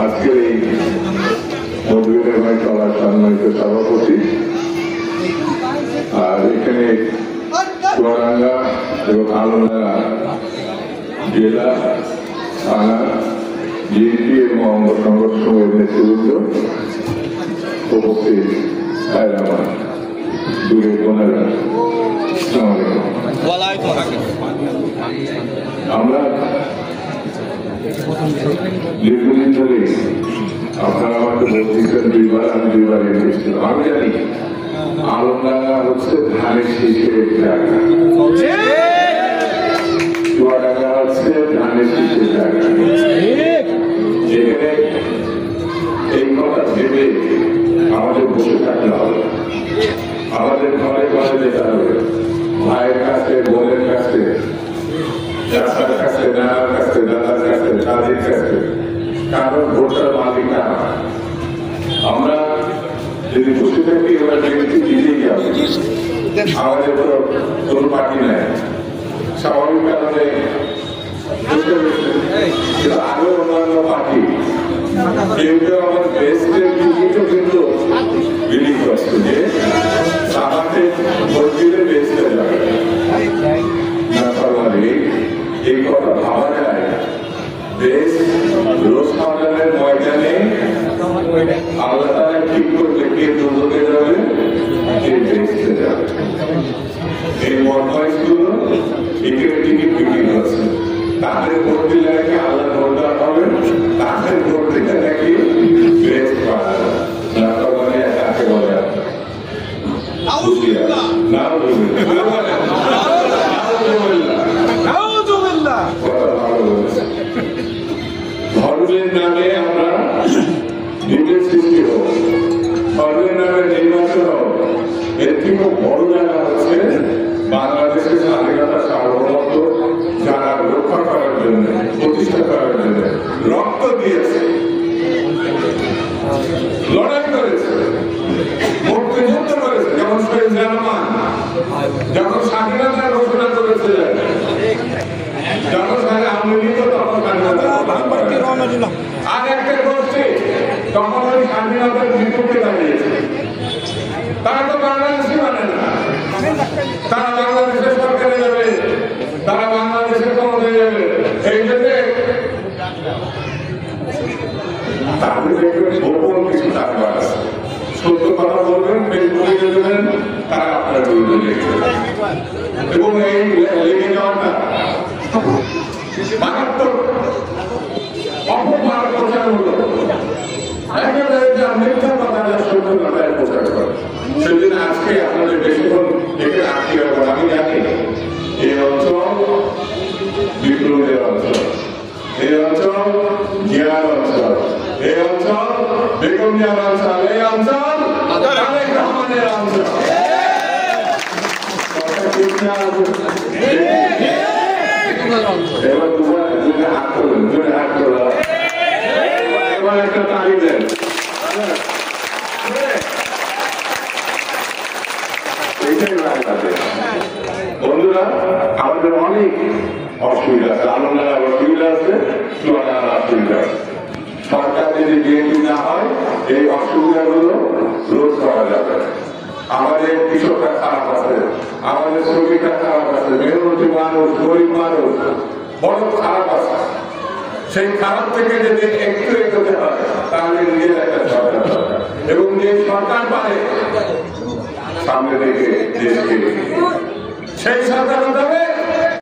আজকের এই মধুবীরের ভাই সভার সম্মানিত সভাপতি আর এখানে চুয়াডাঙ্গা এবং আলমডাঙ্গা জেলা থানা বিএনপি এবং অঙ্গ সংগঠনের নেতৃবৃন্দ উপস্থিত আমার দূরে বোনেরা আমরা দীর্ঘদিন ধরে আপনারা আমাকে বলতেছেন দুইবার আমি দুইবার এসেছিলাম। আমি জানি আলমডাঙ্গা হচ্ছে ধানের শীষের জায়গা, চুয়াডাঙ্গা হচ্ছে ধানের শীষের জায়গা। যেখানে এই কথা ভেবে আমাদের বসে থাকতে হবে, আমাদের ঘরে ঘরে যেতে হবে, ভাইয়ের কাছে বোনের কাছে চাচার কাছে নানার কাছে দাদার কাছে দাদির কাছে কারণ ভোটার মালিক না। আমরা যদি বসে থাকি এবার বিএনপি জিতেই যাবে, আমাদের তো কোনো পার্টি নেই। স্বাভাবিক কারণে আরো অন্যান্য পার্টি কেউ কেউ আমার বেস্টের টিকিটও কিন্তু বিলি করছে যে আমাদের ভোট দিলে বেস্টে যাবে। এই কথা ভাবা যায় দেশ রোজ সমাধানের ময়দানে আল্লাহ তারা ঠিক করবে কে দুর্যোগে যাবে কে বেসতে যাবে। এই মঠগুলো টিকিট বিক্রি করছে, তাদের ভোট দিলে নাকি আল্লাহ ভোট দেওয়া হবে, তাদের ভোট দিলে নাকি বেস্ট পাওয়া যাবে। তাকে বলে ধর্মের নামে আমরা নিজের সৃষ্টি হোক, ধর্মের নামে নির্বাচন হোক, এর থেকে বড় জায়গা হচ্ছে বাংলাদেশের স্বাধীনতা সার্বভৌমত্ব যারা রক্ষা করার জন্য প্রতিষ্ঠা করার জন্য রক্ত দিয়েছে, লড়াই করেছে, মুক্তিযুদ্ধ করেছে। যেমন শহীদ জামান যখন স্বাধীনতা ঘোষণা করেছিলেন, যখন আওয়ামী লীগ তখন আর একটা গোষ্ঠী তখন ওই স্বাধীনতার বিপক্ষে দাঁড়িয়েছে। তারা তো বাংলাদেশই মানে না, তারা বাংলাদেশের সরকারে যাবে, তারা বাংলাদেশের ক্ষমতায় যাবে। এই জন্য তাদের দেখবেন গোপন কিছু কারবার আছে, সত্য কথা বলবেন, ফেসবুকে দেবেন, তারা আপনার বিরুদ্ধে লিখবেন এবং এই লেগে যাওয়াটা মারাত্মক অপমান প্রচার হলো। একেবারে যা মিথ্যা কথা যা সত্য কথায় প্রচার করে, সেদিন আজকে আপনাদের বেশিক্ষণ একে আটকে রাখবেন। আমি জানি এই অঞ্চল বিপ্লবের অঞ্চল, এই অঞ্চল জিয়ার অঞ্চল, এই অঞ্চল বেগম জিয়ার অঞ্চল, এই অঞ্চল তারেক রহমানের অঞ্চল। এবার দুজনে হাত করবেন, দুজনে হাত করলাম, এবার একটা তালি দেন। বন্ধুরা, আমাদের অনেক অসুবিধা আছে, আলমডাঙ্গার অসুবিধা আছে, চুয়াডাঙ্গার অসুবিধা আছে। সরকার যদি বিএনপি না হয় এই অসুবিধাগুলো রোধ করা যাবে। আমাদের কৃষকরা খারাপ আছে, আমাদের শ্রমিকরা খারাপ আছে, মেহনতি মানুষ, গরিব মানুষ বড় খারাপ আছে। সেই খারাপ থেকে যদি একটু এগোতে হয় তাহলে নিজের একটা সরকার দরকার, এবং যে সরকার পারে সামনে থেকে দেশকে সেই সরকার হতে হবে